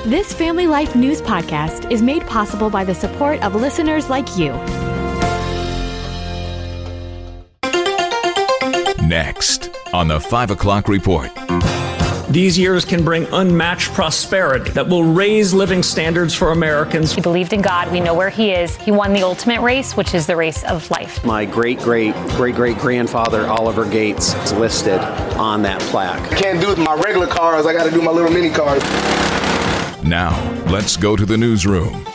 This Family Life News podcast is made possible by the support of listeners like you. Next on the 5 o'clock report. These years can bring unmatched prosperity that will raise living standards for Americans. He believed in God. We know where he is. He won the ultimate race, which is the race of life. My great-great-great-great-grandfather, Oliver Gates, is listed on that plaque. I can't do it with my regular cars. I got to do my little mini cars. Now, let's go to the newsroom.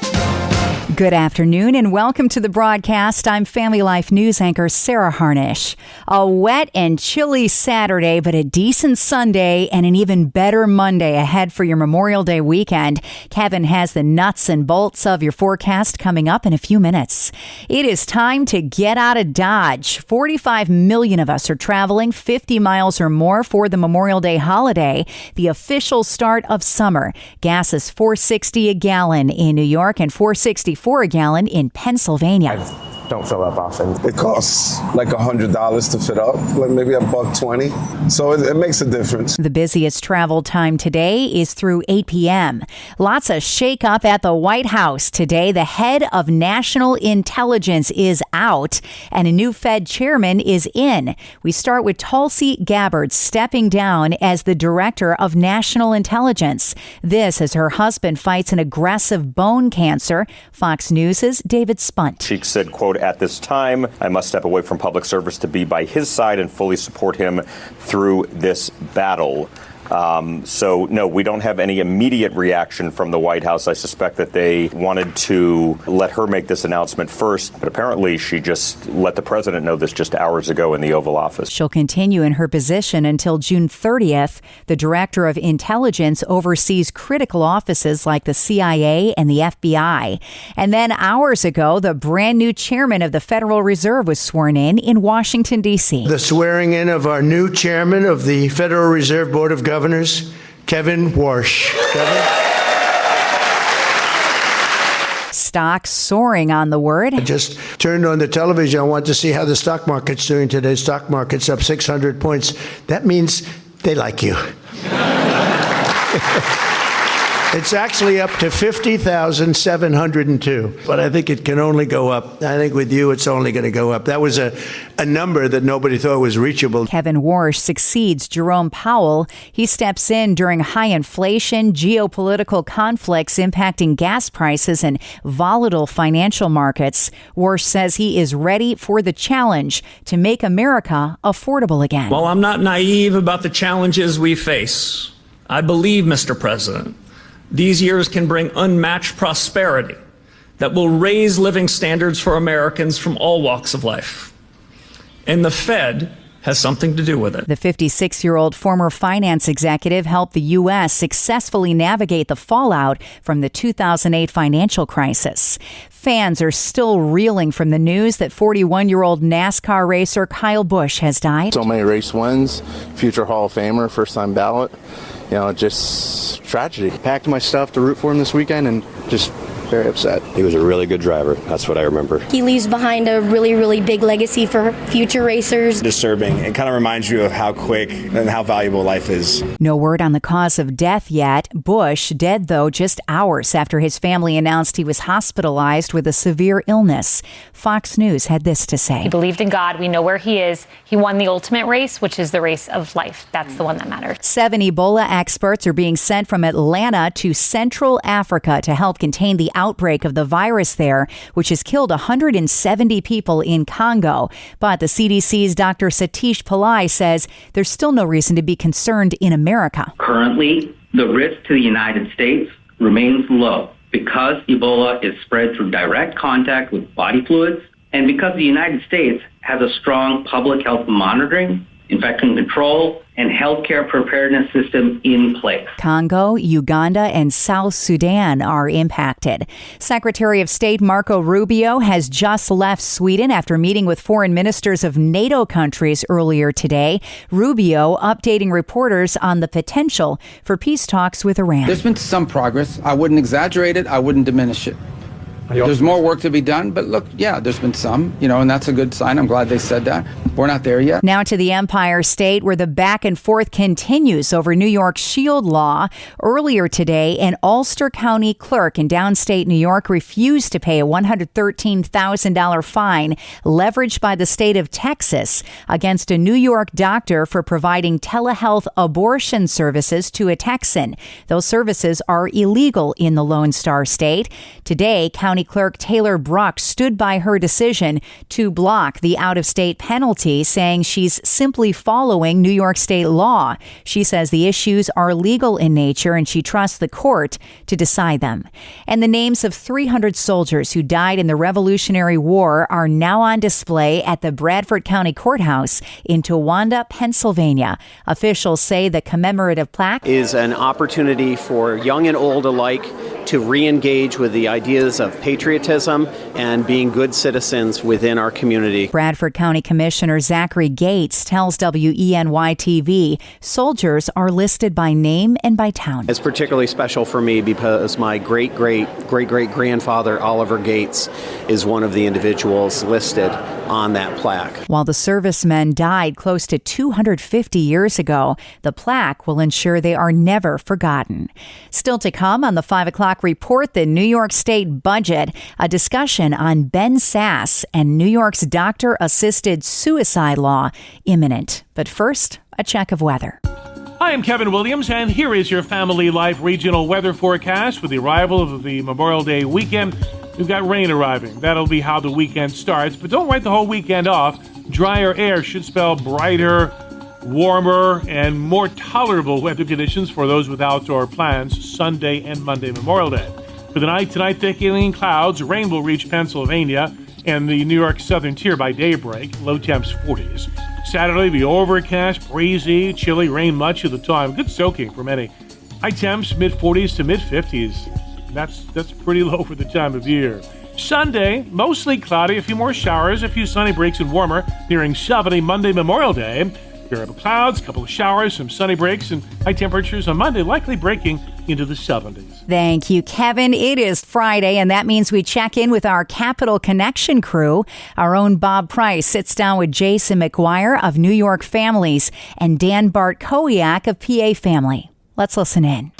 Good afternoon and welcome to the broadcast. I'm Family Life News anchor Sarah Harnish. A wet and chilly Saturday, but a decent Sunday and an even better Monday ahead for your Memorial Day weekend. Kevin has the nuts and bolts of your forecast coming up in a few minutes. It is time to get out of Dodge. 45 million of us are traveling 50 miles or more for the Memorial Day holiday, the official start of summer. Gas is $4.60 a gallon in New York and $4.64 a gallon in Pennsylvania. I don't fill up often. It costs like $100 to fit up, like maybe $1.20. So it makes a difference. The busiest travel time today is through 8 p.m. Lots of shake up at the White House today. The head of national intelligence is out and a new Fed chairman is in. We start with Tulsi Gabbard stepping down as the director of national intelligence. This as her husband fights an aggressive bone cancer. Fox News' David Spunt. She said, quote, "At this time, I must step away from public service to be by his side and fully support him through this battle." So, no, we don't have any immediate reaction from the White House. I suspect that they wanted to let her make this announcement first, but apparently she just let the president know this just hours ago in the Oval Office. She'll continue in her position until June 30th. The director of intelligence oversees critical offices like the CIA and the FBI. And then hours ago, the brand new chairman of the Federal Reserve was sworn in Washington, D.C. The swearing in of our new chairman of the Federal Reserve Board of Governors, Kevin Warsh. Kevin? Stocks soaring on the word. I just turned on the television. I want to see how the stock market's doing today. Stock market's up 600 points. That means they like you. It's actually up to 50,702, but I think it can only go up. I think with you, it's only going to go up. That was a number that nobody thought was reachable. Kevin Warsh succeeds Jerome Powell. He steps in during high inflation, geopolitical conflicts impacting gas prices and volatile financial markets. Warsh says he is ready for the challenge to make America affordable again. While I'm not naive about the challenges we face, I believe, Mr. President, these years can bring unmatched prosperity that will raise living standards for Americans from all walks of life. And the Fed has something to do with it. The 56-year-old former finance executive helped the U.S. successfully navigate the fallout from the 2008 financial crisis. Fans are still reeling from the news that 41-year-old NASCAR racer Kyle Busch has died. So many race wins, future Hall of Famer, first-time ballot. You know, just tragedy. Packed my stuff to root for him this weekend and just very upset. He was a really good driver. That's what I remember. He leaves behind a really, really big legacy for future racers. Disturbing. It kind of reminds you of how quick and how valuable life is. No word on the cause of death yet. Bush dead, though, just hours after his family announced he was hospitalized with a severe illness. Fox News had this to say. He believed in God. We know where he is. He won the ultimate race, which is the race of life. That's the one that matters. 7 Ebola experts are being sent from Atlanta to Central Africa to help contain the outbreak of the virus there, which has killed 170 people in Congo. But the CDC's Dr. Satish Pillai says there's still no reason to be concerned in America. Currently, the risk to the United States remains low because Ebola is spread through direct contact with body fluids and because the United States has a strong public health monitoring, infection control, and healthcare preparedness system in place. Congo, Uganda, and South Sudan are impacted. Secretary of State Marco Rubio has just left Sweden after meeting with foreign ministers of NATO countries earlier today. Rubio updating reporters on the potential for peace talks with Iran. There's been some progress. I wouldn't exaggerate it. I wouldn't diminish it. There's more work to be done, but look, yeah, there's been some, and that's a good sign. I'm glad they said that. We're not there yet. Now to the Empire State, where the back and forth continues over New York's shield law. Earlier today, an Ulster County clerk in downstate New York refused to pay a $113,000 fine leveraged by the state of Texas against a New York doctor for providing telehealth abortion services to a Texan. Those services are illegal in the Lone Star State. Today, County Clerk Taylor Bruck stood by her decision to block the out-of-state penalty, saying she's simply following New York state law. She says the issues are legal in nature and she trusts the court to decide them. And the names of 300 soldiers who died in the Revolutionary War are now on display at the Bradford County Courthouse in Towanda, Pennsylvania. Officials say the commemorative plaque is an opportunity for young and old alike to re-engage with the ideas of patriotism and being good citizens within our community. Bradford County Commissioner Zachary Gates tells WENY-TV soldiers are listed by name and by town. It's particularly special for me because my great-great-great-great-grandfather, Oliver Gates, is one of the individuals listed on that plaque. While the servicemen died close to 250 years ago, the plaque will ensure they are never forgotten. Still to come on the 5 o'clock report, the New York State budget, a discussion on Ben Sasse and New York's doctor-assisted suicide law imminent. But first, a check of weather. Hi, I'm Kevin Williams, and here is your Family Life regional weather forecast. With the arrival of the Memorial Day weekend, we've got rain arriving. That'll be how the weekend starts, but don't write the whole weekend off. Drier air should spell brighter, warmer, and more tolerable weather conditions for those with outdoor plans Sunday and Monday, Memorial Day. For the night tonight, thickening clouds. Rain will reach Pennsylvania and the New York southern tier by daybreak. Low temps 40s. Saturday, be overcast, breezy, chilly, rain much of the time. Good soaking for many. High temps, mid-40s to mid-50s. That's pretty low for the time of year. Sunday, mostly cloudy, a few more showers, a few sunny breaks and warmer, nearing 70 Monday, Memorial Day. Variable clouds, a couple of showers, some sunny breaks, and high temperatures on Monday likely breaking into the 70s. Thank you, Kevin. It is Friday, and that means we check in with our Capital Connection crew. Our own Bob Price sits down with Jason McGuire of New York Families and Dan Bartkowiak of PA Family. Let's listen in.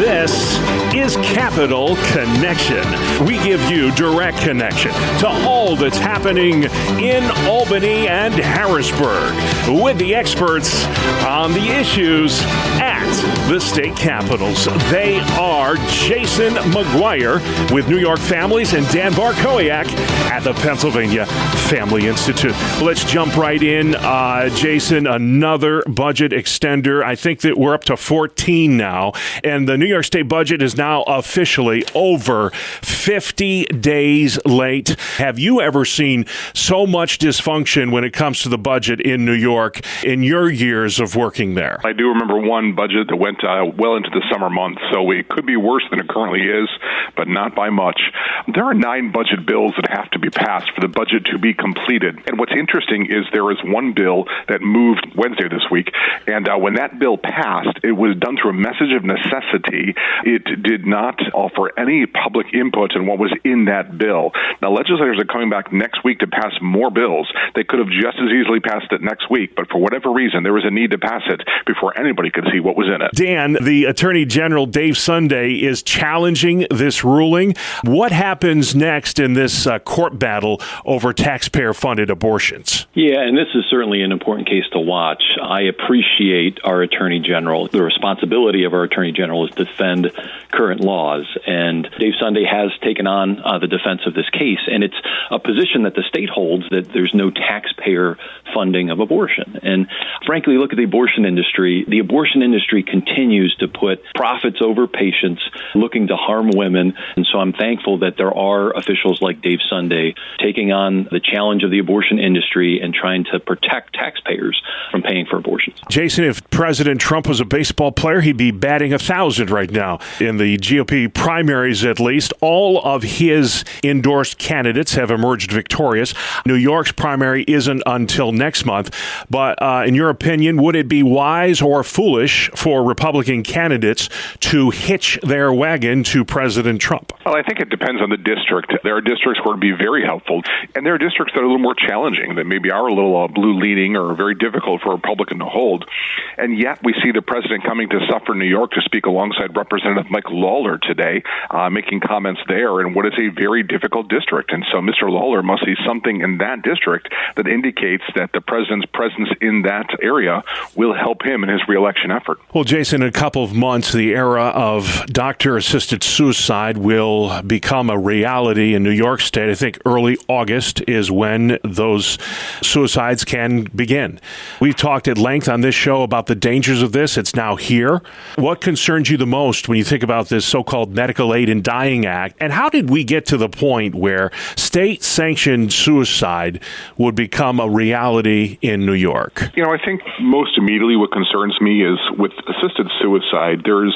This is Capital Connection. We give you direct connection to all that's happening in Albany and Harrisburg with the experts on the issues at the state capitals. They are Jason McGuire with New York Families and Dan Bartkowiak at the Pennsylvania Family Institute. Let's jump right in. Jason, another budget extender. I think that we're up to 14 now, and the New York State budget is now officially over 50 days late. Have you ever seen so much dysfunction when it comes to the budget in New York in your years of working there? I do remember one budget that went well into the summer months, so it could be worse than it currently is, but not by much. There are 9 budget bills that have to be passed for the budget to be completed. And what's interesting is there is one bill that moved Wednesday this week, and when that bill passed, it was done through a message of necessity. It did not offer any public input on what was in that bill. Now, legislators are coming back next week to pass more bills. They could have just as easily passed it next week, but for whatever reason, there was a need to pass it before anybody could see what was in it. Dan, the Attorney General, Dave Sunday, is challenging this ruling. What happens next in this court battle over taxpayer-funded abortions? Yeah, and this is certainly an important case to watch. I appreciate our Attorney General. The responsibility of our Attorney General is to defend current laws, and Dave Sunday has taken on the defense of this case, and it's a position that the state holds that there's no taxpayer funding of abortion. And frankly, look at the abortion industry. The abortion industry continues to put profits over patients, looking to harm women, and so I'm thankful that there are officials like Dave Sunday taking on the challenge of the abortion industry and trying to protect taxpayers from paying for abortions. Jason, if President Trump was a baseball player, he'd be batting 1,000 right now in the GOP primaries at least. All of his endorsed candidates have emerged victorious. New York's primary isn't until next month. But in your opinion, would it be wise or foolish for Republican candidates to hitch their wagon to President Trump? Well, I think it depends on the district. There are districts where it would be very helpful, and there are districts that are a little more challenging, that maybe are a little blue-leaning or very difficult for a Republican to hold. And yet we see the president coming to Suffern, New York, to speak alongside Representative Mike Lawler today, making comments there in what is a very difficult district. And so Mr. Lawler must see something in that district that indicates that the president's presence in that area will help him in his reelection effort. Well, Jason, in a couple of months, the era of doctor-assisted suicide will become a reality in New York State. I think early August is when those suicides can begin. We've talked at length on this show about the dangers of this. It's now here. What concerns you the most when you think about this so-called Medical Aid in Dying Act? And how did we get to the point where state-sanctioned suicide would become a reality in New York? I think most immediately what concerns me is with assisted suicide, there's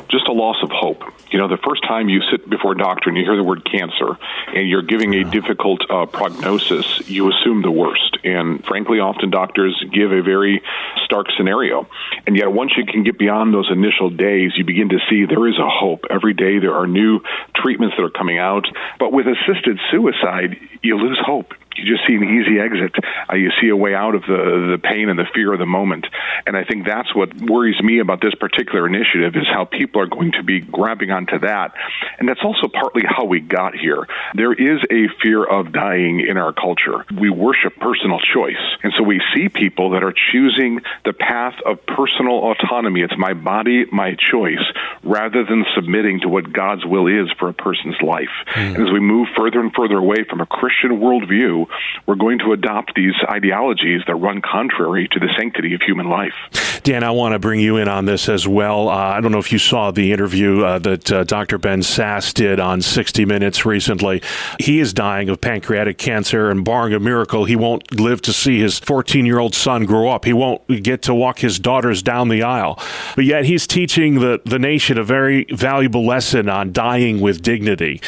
just a loss of hope. The first time you sit before a doctor and you hear the word cancer and you're giving a difficult prognosis, you assume the worst. And frankly, often doctors give a very stark scenario. And yet once you can get beyond those initial days, you begin to see there is a hope. Every day there are new treatments that are coming out. But with assisted suicide, you lose hope. You just see an easy exit. You see a way out of the pain and the fear of the moment. And I think that's what worries me about this particular initiative, is how people are going to be grabbing onto that. And that's also partly how we got here. There is a fear of dying in our culture. We worship personal choice. And so we see people that are choosing the path of personal autonomy. It's my body, my choice, rather than submitting to what God's will is for a person's life. And as we move further and further away from a Christian worldview, we're going to adopt these ideologies that run contrary to the sanctity of human life. Dan, I want to bring you in on this as well. I don't know if you saw the interview that Dr. Ben Sass did on 60 Minutes recently. He is dying of pancreatic cancer, and barring a miracle, he won't live to see his 14-year-old son grow up. He won't get to walk his daughters down the aisle. But yet he's teaching the nation a very valuable lesson on dying with dignity.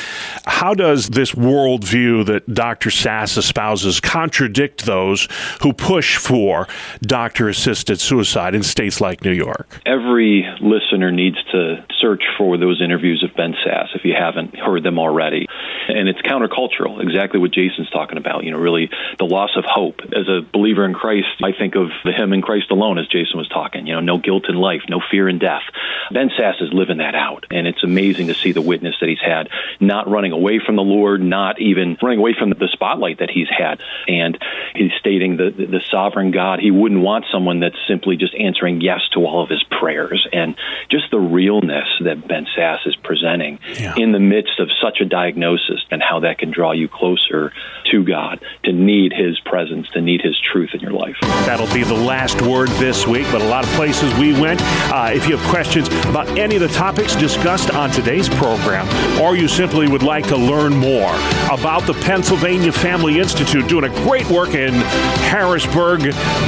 How does this worldview that Dr. Sass espouses contradict those who push for doctor-assisted suicide in states like New York? Every listener needs to search for those interviews of Ben Sass if you haven't heard them already. And it's countercultural, exactly what Jason's talking about, really the loss of hope. As a believer in Christ, I think of him in Christ alone, as Jason was talking, no guilt in life, no fear in death. Ben Sass is living that out. And it's amazing to see the witness that he's had, not running away from the Lord, not even running away from the spotlight that he's had. And he's stating the sovereign God. He wouldn't want someone that's simply just answering yes to all of his prayers. And just the realness that Ben Sass is presenting in the midst of such a diagnosis, and how that can draw you closer to God, to need his presence, to need his truth in your life. That'll be the last word this week, but a lot of places we went. If you have questions about any of the topics discussed on today's program, or you simply would like to learn more about the Pennsylvania Family Institute doing a great work in Harrisburg,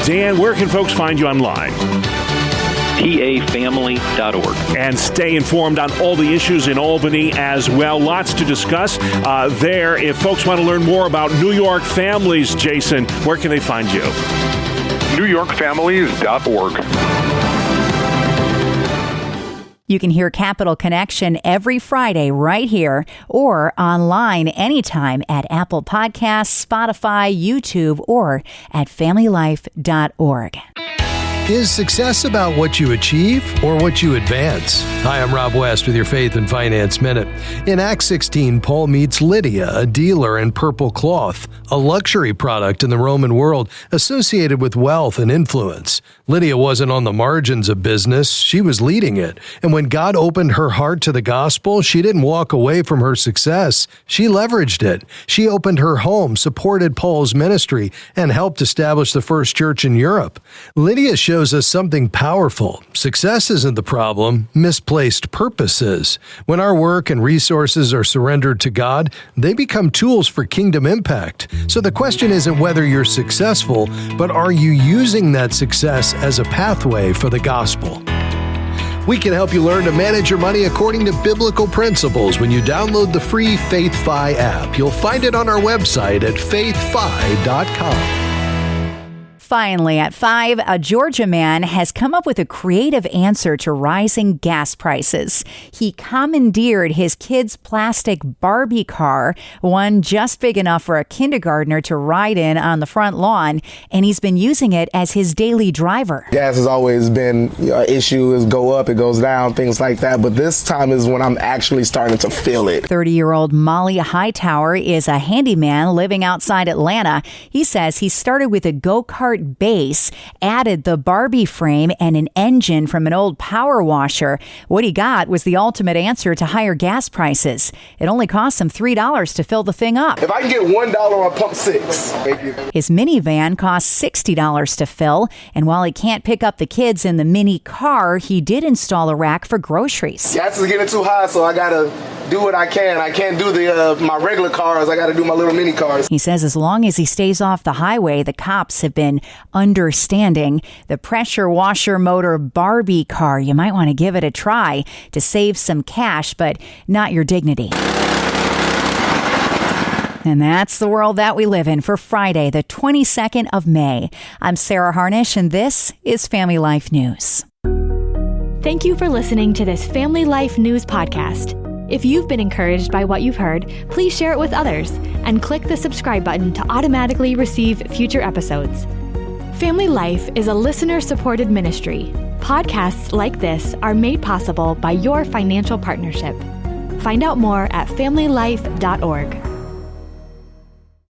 Dan, where can folks find you online? PAFamily.org. And stay informed on all the issues in Albany as well. Lots to discuss there. If folks want to learn more about New York families, Jason, where can they find you? NewYorkFamilies.org. You can hear Capital Connection every Friday right here or online anytime at Apple Podcasts, Spotify, YouTube, or at FamilyLife.org. Is success about what you achieve or what you advance? Hi, I'm Rob West with your Faith and Finance Minute. In Acts 16, Paul meets Lydia, a dealer in purple cloth, a luxury product in the Roman world associated with wealth and influence. Lydia wasn't on the margins of business, she was leading it. And when God opened her heart to the gospel, she didn't walk away from her success. She leveraged it. She opened her home, supported Paul's ministry, and helped establish the first church in Europe. Lydia shows us something powerful. Success isn't the problem, misplaced purpose is. When our work and resources are surrendered to God, they become tools for kingdom impact. So the question isn't whether you're successful, but are you using that success as a pathway for the gospel? We can help you learn to manage your money according to biblical principles when you download the free FaithFi app. You'll find it on our website at faithfi.com. Finally, at 5, a Georgia man has come up with a creative answer to rising gas prices. He commandeered his kid's plastic Barbie car, one just big enough for a kindergartner to ride in on the front lawn, and he's been using it as his daily driver. Gas has always been an issue. It goes up, it goes down, things like that. But this time is when I'm actually starting to feel it. 30-year-old Molly Hightower is a handyman living outside Atlanta. He says he started with a go-kart base, added the Barbie frame and an engine from an old power washer. What he got was the ultimate answer to higher gas prices. It only cost him $3 to fill the thing up. If I can get $1 on pump 6. Thank you. His minivan costs $60 to fill, and while he can't pick up the kids in the mini car, he did install a rack for groceries. Gas is getting too high, so I gotta do what I can. I can't do my regular cars. I gotta do my little mini cars. He says as long as he stays off the highway, the cops have been understanding. The pressure washer motor Barbie car, you might want to give it a try to save some cash, but not your dignity. And that's the world that we live in for Friday, the 22nd of May. I'm Sarah Harnish, and this is Family Life News. Thank you for listening to this Family Life News podcast. If you've been encouraged by what you've heard, please share it with others and click the subscribe button to automatically receive future episodes. Family Life is a listener-supported ministry. Podcasts like this are made possible by your financial partnership. Find out more at familylife.org.